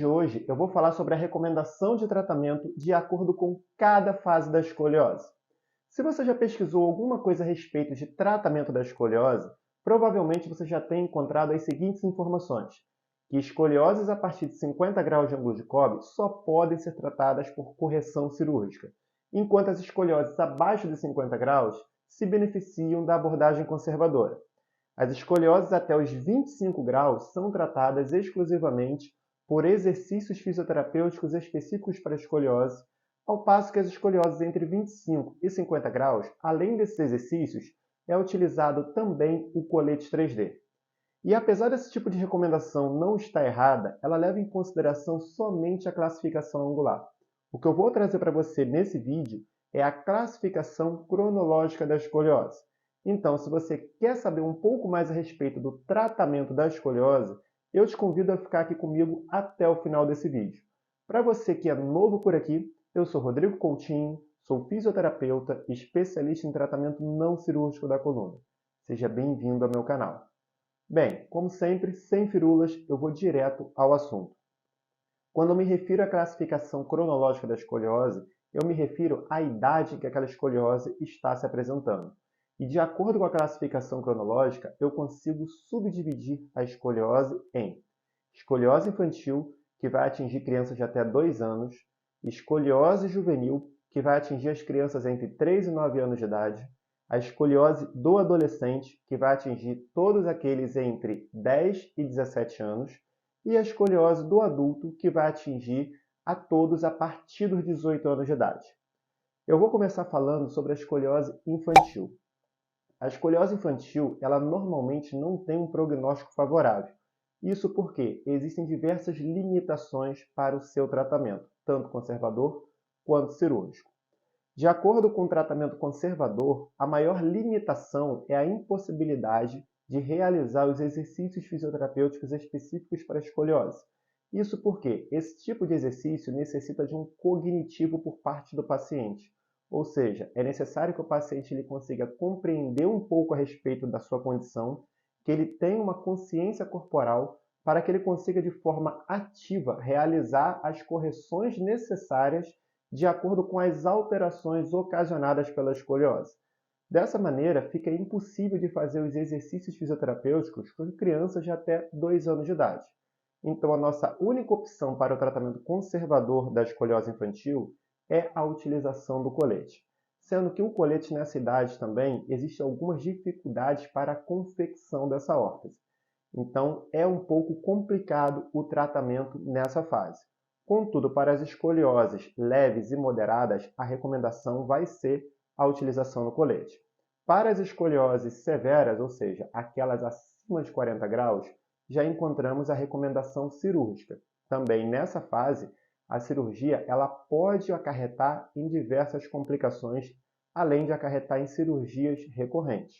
Hoje eu vou falar sobre a recomendação de tratamento de acordo com cada fase da escoliose. Se você já pesquisou alguma coisa a respeito de tratamento da escoliose, provavelmente você já tem encontrado as seguintes informações: que escolioses a partir de 50 graus de ângulo de cobre só podem ser tratadas por correção cirúrgica, enquanto as escolioses abaixo de 50 graus se beneficiam da abordagem conservadora. As escolioses até os 25 graus são tratadas exclusivamente por exercícios fisioterapêuticos específicos para a escoliose, ao passo que as escolioses entre 25 e 50 graus, além desses exercícios, é utilizado também o colete 3D. E apesar desse tipo de recomendação não estar errada, ela leva em consideração somente a classificação angular. O que eu vou trazer para você nesse vídeo é a classificação cronológica da escoliose. Então, se você quer saber um pouco mais a respeito do tratamento da escoliose, eu te convido a ficar aqui comigo até o final desse vídeo. Para você que é novo por aqui, eu sou Rodrigo Coutinho, sou fisioterapeuta e especialista em tratamento não cirúrgico da coluna. Seja bem-vindo ao meu canal. Bem, como sempre, sem firulas, eu vou direto ao assunto. Quando eu me refiro à classificação cronológica da escoliose, eu me refiro à idade em que aquela escoliose está se apresentando. E de acordo com a classificação cronológica, eu consigo subdividir a escoliose em escoliose infantil, que vai atingir crianças de até 2 anos, escoliose juvenil, que vai atingir as crianças entre 3 e 9 anos de idade, a escoliose do adolescente, que vai atingir todos aqueles entre 10 e 17 anos, e a escoliose do adulto, que vai atingir a todos a partir dos 18 anos de idade. Eu vou começar falando sobre a escoliose infantil. A escoliose infantil, ela normalmente não tem um prognóstico favorável. Isso porque existem diversas limitações para o seu tratamento, tanto conservador quanto cirúrgico. De acordo com o tratamento conservador, a maior limitação é a impossibilidade de realizar os exercícios fisioterapêuticos específicos para a escoliose. Isso porque esse tipo de exercício necessita de um cognitivo por parte do paciente, ou seja, é necessário que o paciente ele consiga compreender um pouco a respeito da sua condição, que ele tenha uma consciência corporal para que ele consiga de forma ativa realizar as correções necessárias de acordo com as alterações ocasionadas pela escoliose. Dessa maneira, fica impossível de fazer os exercícios fisioterapêuticos com crianças de até 2 anos de idade. Então, a nossa única opção para o tratamento conservador da escoliose infantil é a utilização do colete. Sendo que o colete nessa idade também existe algumas dificuldades para a confecção dessa órtese. Então, é um pouco complicado o tratamento nessa fase. Contudo, para as escolioses leves e moderadas, a recomendação vai ser a utilização do colete. Para as escolioses severas, ou seja, aquelas acima de 40 graus, já encontramos a recomendação cirúrgica. Também nessa fase, a cirurgia ela pode acarretar em diversas complicações, além de acarretar em cirurgias recorrentes.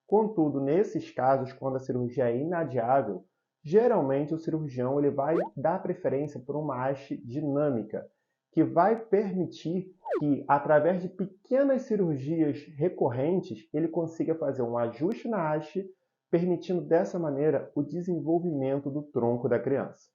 Contudo, nesses casos, quando a cirurgia é inadiável, geralmente o cirurgião ele vai dar preferência por uma haste dinâmica, que vai permitir que, através de pequenas cirurgias recorrentes, ele consiga fazer um ajuste na haste, permitindo dessa maneira o desenvolvimento do tronco da criança.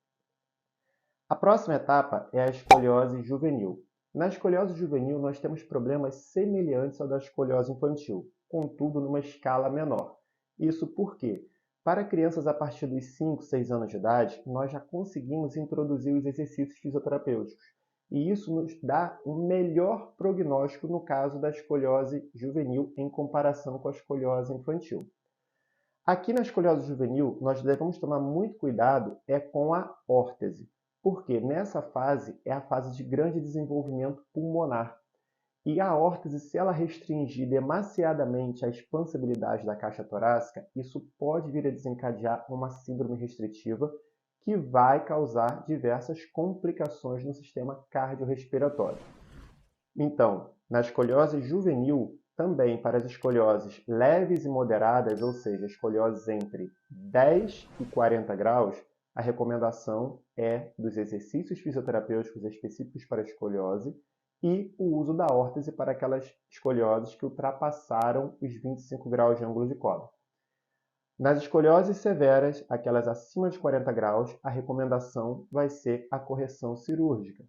A próxima etapa é a escoliose juvenil. Na escoliose juvenil, nós temos problemas semelhantes ao da escoliose infantil, contudo numa escala menor. Isso porque, para crianças a partir dos 5, 6 anos de idade, nós já conseguimos introduzir os exercícios fisioterapêuticos. E isso nos dá um melhor prognóstico no caso da escoliose juvenil em comparação com a escoliose infantil. Aqui na escoliose juvenil, nós devemos tomar muito cuidado com a órtese, porque nessa fase é a fase de grande desenvolvimento pulmonar. E a órtese, se ela restringir demasiadamente a expansibilidade da caixa torácica, isso pode vir a desencadear uma síndrome restritiva que vai causar diversas complicações no sistema cardiorrespiratório. Então, na escoliose juvenil, também para as escolioses leves e moderadas, ou seja, escolioses entre 10 e 40 graus, a recomendação é dos exercícios fisioterapêuticos específicos para a escoliose e o uso da órtese para aquelas escolioses que ultrapassaram os 25 graus de ângulo de cobre. Nas escolioses severas, aquelas acima de 40 graus, a recomendação vai ser a correção cirúrgica.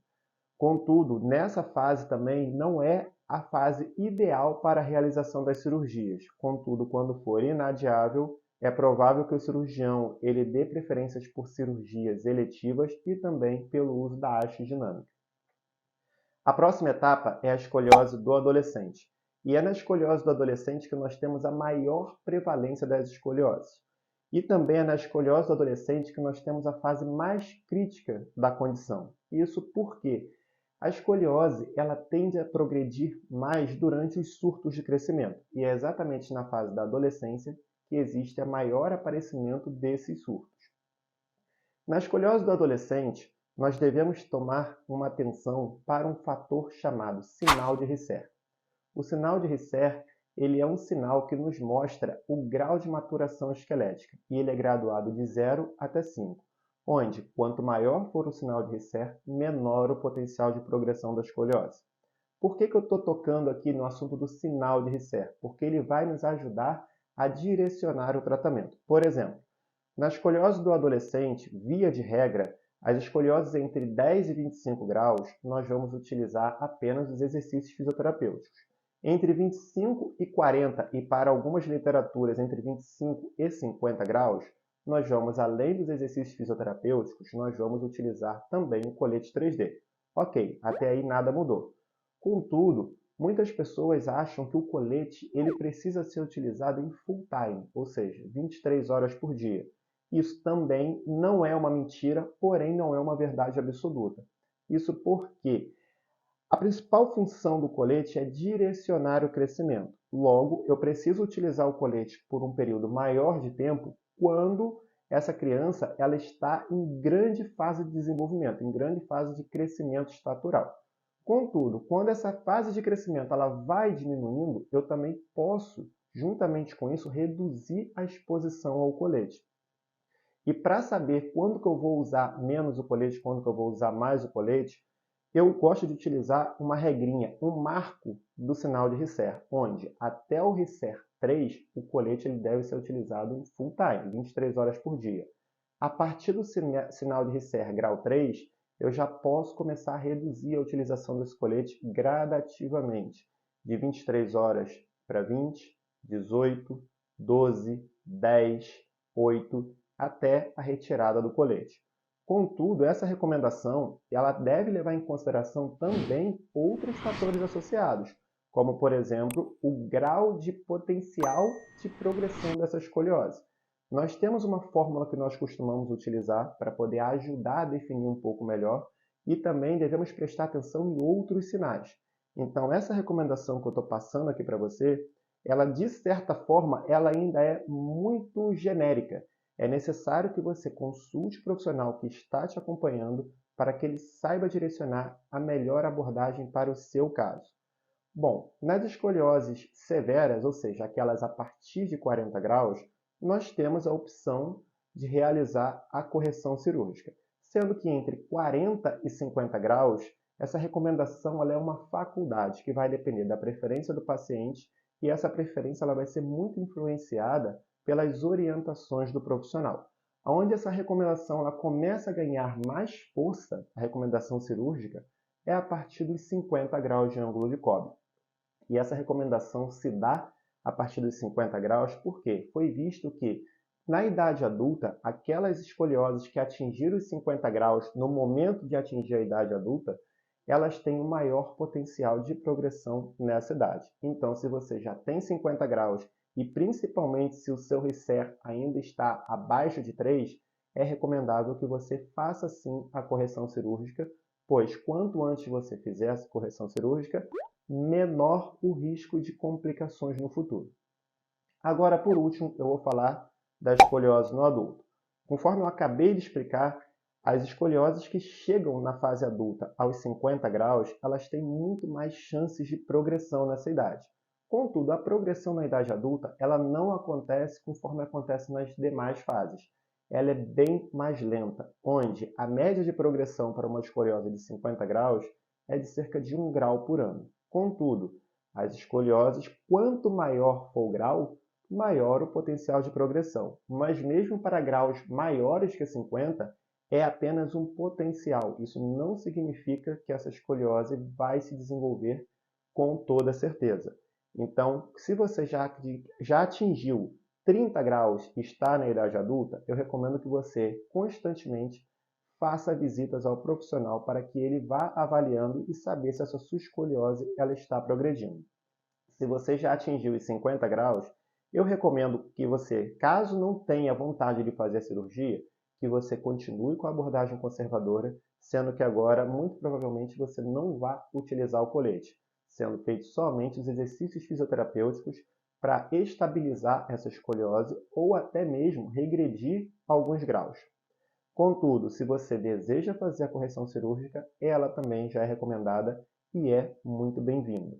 Contudo, nessa fase também não é a fase ideal para a realização das cirurgias. Contudo, quando for inadiável, é provável que o cirurgião ele dê preferências por cirurgias eletivas e também pelo uso da haste dinâmica. A próxima etapa é a escoliose do adolescente. E é na escoliose do adolescente que nós temos a maior prevalência das escolioses. E também é na escoliose do adolescente que nós temos a fase mais crítica da condição. Isso porque a escoliose ela tende a progredir mais durante os surtos de crescimento. E é exatamente na fase da adolescência que existe o maior aparecimento desses surtos. Na escoliose do adolescente, nós devemos tomar uma atenção para um fator chamado sinal de Risser. O sinal de Risser ele é um sinal que nos mostra o grau de maturação esquelética e ele é graduado de 0 até 5, onde quanto maior for o sinal de Risser, menor o potencial de progressão da escoliose. Por que eu estou tocando aqui no assunto do sinal de Risser? Porque ele vai nos ajudar a direcionar o tratamento. Por exemplo, na escoliose do adolescente, via de regra, as escolioses entre 10 e 25 graus, nós vamos utilizar apenas os exercícios fisioterapêuticos. Entre 25 e 40 e para algumas literaturas entre 25 e 50 graus, nós vamos, além dos exercícios fisioterapêuticos, nós vamos utilizar também o colete 3D. Ok, até aí nada mudou. Contudo, muitas pessoas acham que o colete ele precisa ser utilizado em full time, ou seja, 23 horas por dia. Isso também não é uma mentira, porém não é uma verdade absoluta. Isso porque a principal função do colete é direcionar o crescimento. Logo, eu preciso utilizar o colete por um período maior de tempo quando essa criança ela está em grande fase de desenvolvimento, em grande fase de crescimento estatural. Contudo, quando essa fase de crescimento ela vai diminuindo, eu também posso, juntamente com isso, reduzir a exposição ao colete. E para saber quando que eu vou usar menos o colete, quando que eu vou usar mais o colete, eu gosto de utilizar uma regrinha, um marco do sinal de Risser, onde até o Risser 3, o colete ele deve ser utilizado em full time, 23 horas por dia. A partir do sinal de Risser grau 3, eu já posso começar a reduzir a utilização desse colete gradativamente, de 23 horas para 20, 18, 12, 10, 8, até a retirada do colete. Contudo, essa recomendação ela deve levar em consideração também outros fatores associados, como, por exemplo, o grau de potencial de progressão dessa escoliose. Nós temos uma fórmula que nós costumamos utilizar para poder ajudar a definir um pouco melhor e também devemos prestar atenção em outros sinais. Então, essa recomendação que eu estou passando aqui para você, ela de certa forma, ela ainda é muito genérica. É necessário que você consulte o profissional que está te acompanhando para que ele saiba direcionar a melhor abordagem para o seu caso. Bom, nas escolioses severas, ou seja, aquelas a partir de 40 graus, nós temos a opção de realizar a correção cirúrgica, sendo que entre 40 e 50 graus, essa recomendação ela é uma faculdade que vai depender da preferência do paciente e essa preferência ela vai ser muito influenciada pelas orientações do profissional. Onde essa recomendação ela começa a ganhar mais força, a recomendação cirúrgica, é a partir dos 50 graus de ângulo de cobre. E essa recomendação se dá a partir dos 50 graus porque foi visto que, na idade adulta, aquelas escolioses que atingiram os 50 graus no momento de atingir a idade adulta, elas têm um maior potencial de progressão nessa idade. Então, se você já tem 50 graus e principalmente se o seu Risser ainda está abaixo de 3, é recomendável que você faça sim a correção cirúrgica, pois quanto antes você fizer essa correção cirúrgica, menor o risco de complicações no futuro. Agora, por último, eu vou falar da escoliose no adulto. Conforme eu acabei de explicar, as escolioses que chegam na fase adulta aos 50 graus, elas têm muito mais chances de progressão nessa idade. Contudo, a progressão na idade adulta, ela não acontece conforme acontece nas demais fases. Ela é bem mais lenta, onde a média de progressão para uma escoliose de 50 graus é de cerca de 1 grau por ano. Contudo, as escolioses, quanto maior for o grau, maior o potencial de progressão. Mas mesmo para graus maiores que 50, é apenas um potencial. Isso não significa que essa escoliose vai se desenvolver com toda certeza. Então, se você já atingiu 30 graus e está na idade adulta, eu recomendo que você constantemente faça visitas ao profissional para que ele vá avaliando e saber se essa sua escoliose ela está progredindo. Se você já atingiu os 50 graus, eu recomendo que você, caso não tenha vontade de fazer a cirurgia, que você continue com a abordagem conservadora, sendo que agora, muito provavelmente, você não vai utilizar o colete, sendo feitos somente os exercícios fisioterapêuticos para estabilizar essa escoliose ou até mesmo regredir alguns graus. Contudo, se você deseja fazer a correção cirúrgica, ela também já é recomendada e é muito bem-vinda.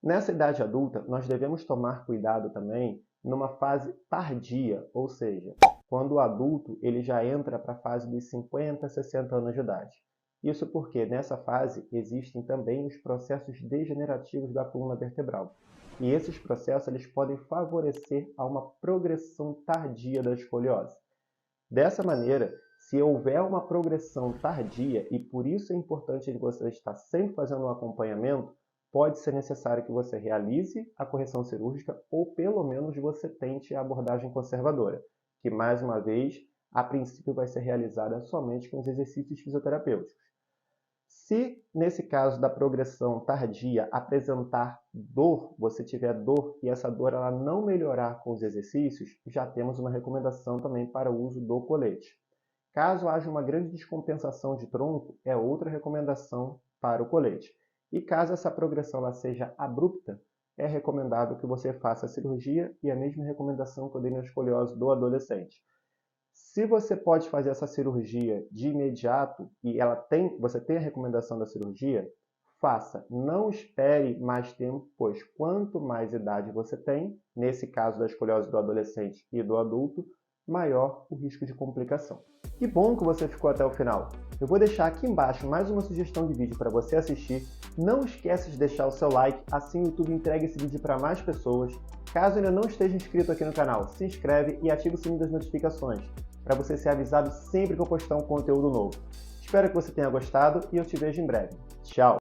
Nessa idade adulta, nós devemos tomar cuidado também numa fase tardia, ou seja, quando o adulto ele já entra para a fase dos 50, 60 anos de idade. Isso porque nessa fase existem também os processos degenerativos da coluna vertebral. E esses processos eles podem favorecer a uma progressão tardia da escoliose. Dessa maneira, se houver uma progressão tardia, e por isso é importante que você estar sempre fazendo um acompanhamento, pode ser necessário que você realize a correção cirúrgica ou pelo menos você tente a abordagem conservadora, que mais uma vez, a princípio vai ser realizada somente com os exercícios fisioterapêuticos. Se nesse caso da progressão tardia apresentar dor, você tiver dor e essa dor ela não melhorar com os exercícios, já temos uma recomendação também para o uso do colete. Caso haja uma grande descompensação de tronco, é outra recomendação para o colete. E caso essa progressão ela seja abrupta, é recomendável que você faça a cirurgia e a mesma recomendação que eu dei na escoliose do adolescente. Se você pode fazer essa cirurgia de imediato e você tem a recomendação da cirurgia, faça. Não espere mais tempo, pois quanto mais idade você tem, nesse caso da escoliose do adolescente e do adulto, maior o risco de complicação. Que bom que você ficou até o final! Eu vou deixar aqui embaixo mais uma sugestão de vídeo para você assistir. Não esqueça de deixar o seu like, assim o YouTube entrega esse vídeo para mais pessoas. Caso ainda não esteja inscrito aqui no canal, se inscreve e ativa o sininho das notificações, para você ser avisado sempre que eu postar um conteúdo novo. Espero que você tenha gostado e eu te vejo em breve. Tchau!